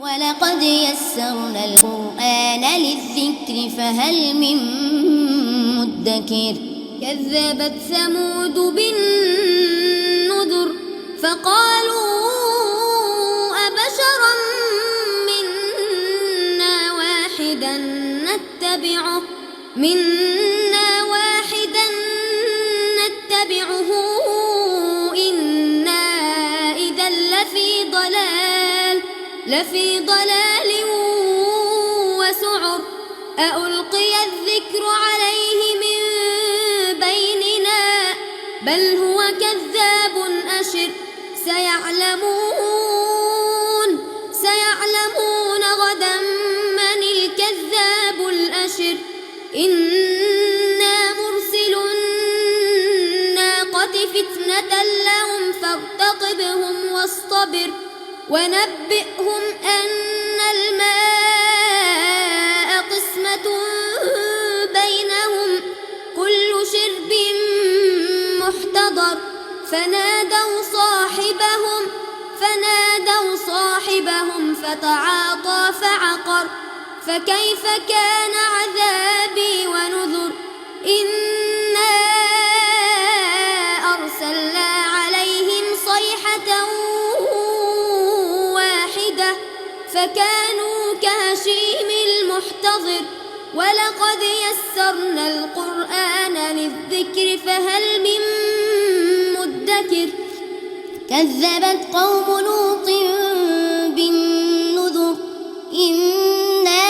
ولقد يسرنا القرآن للذكر فهل من مدكر كذبت ثمود بالنذر فقالوا أبشرا منا واحدا نتبعه إنا إذا لفي ضلال وسعر أألقي الذكر عليه من بيننا بل هو كذاب أشر سيعلمون غدا من الكذاب الأشر إنا مرسل الناقة فتنة لهم فارتقبهم واصطبر ونبئهم أن الماء قسمة بينهم كل شرب محتضر فنادوا صاحبهم فتعاطى فعقر فكيف كان عذابي ونذر إنا أرسلنا عليهم صيحة واحدة فكانوا كهشيم المحتضر ولقد يسرنا القرآن للذكر فهل من مدكر كذبت قوم لوط بالنذر إنا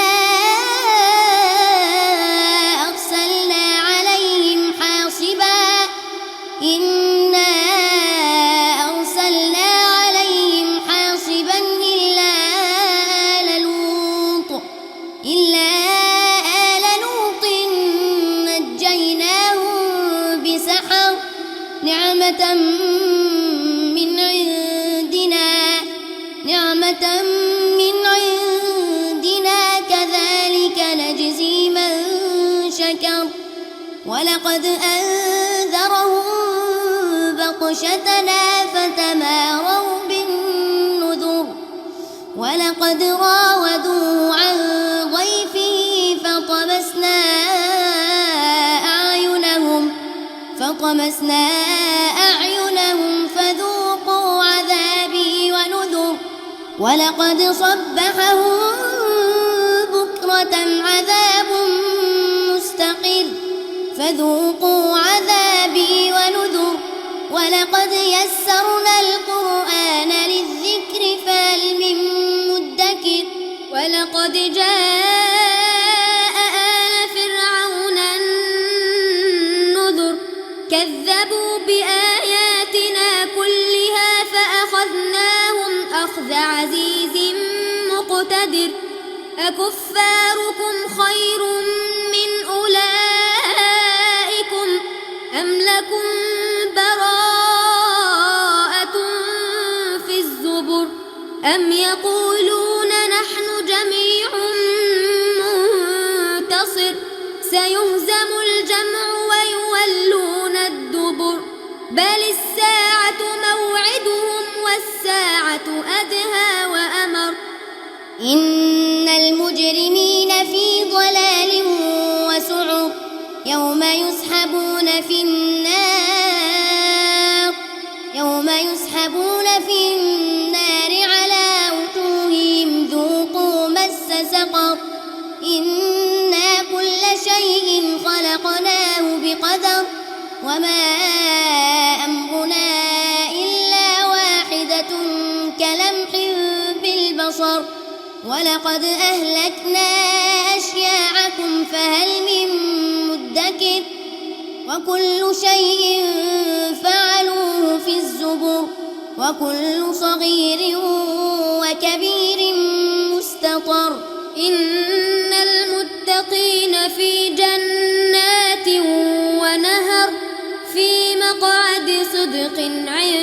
أرسلنا عليهم حاصبا إلا آل لوط نجيناهم بسحر نعمة من عندنا كذلك نجزي من شكر ولقد أنذرهم بطشتنا فتماروا بالنذر ولقد راودوه عن ضيفه فطمسنا أعينهم فذوقوا عذابي ونذر ولقد صبحهم بكرة عذاب مستقر فذوقوا عذابي ونذر ولقد يسرنا القرآن للذكر فهل من مدكر ولقد جاء آل فرعون النذر كذبوا بآياتنا كلها فأخذناهم أخذ عزيز مقتدر أكفاركم خير من أولئكم أم لكم براءة في الزبر أم يقولون نحن جميع منتصر سيهزم الجمع ويولون الدبر بل الساعة موعدهم والساعة أدهى وأمر إن المجرمين في ضلال وسعر يوم يسحبون في النار على وجوههم ذوقوا مس سقر إنا كل شيء خلقناه بقدر وما أمرنا إلا واحدة كلمح بالبصر ولقد أهلكنا أشياعكم فهل من مدكر وكل شيء فعلوه في الزبر وكل صغير وكبير مستطر إن المتقين في جنات ونهر في مقعد صدق عند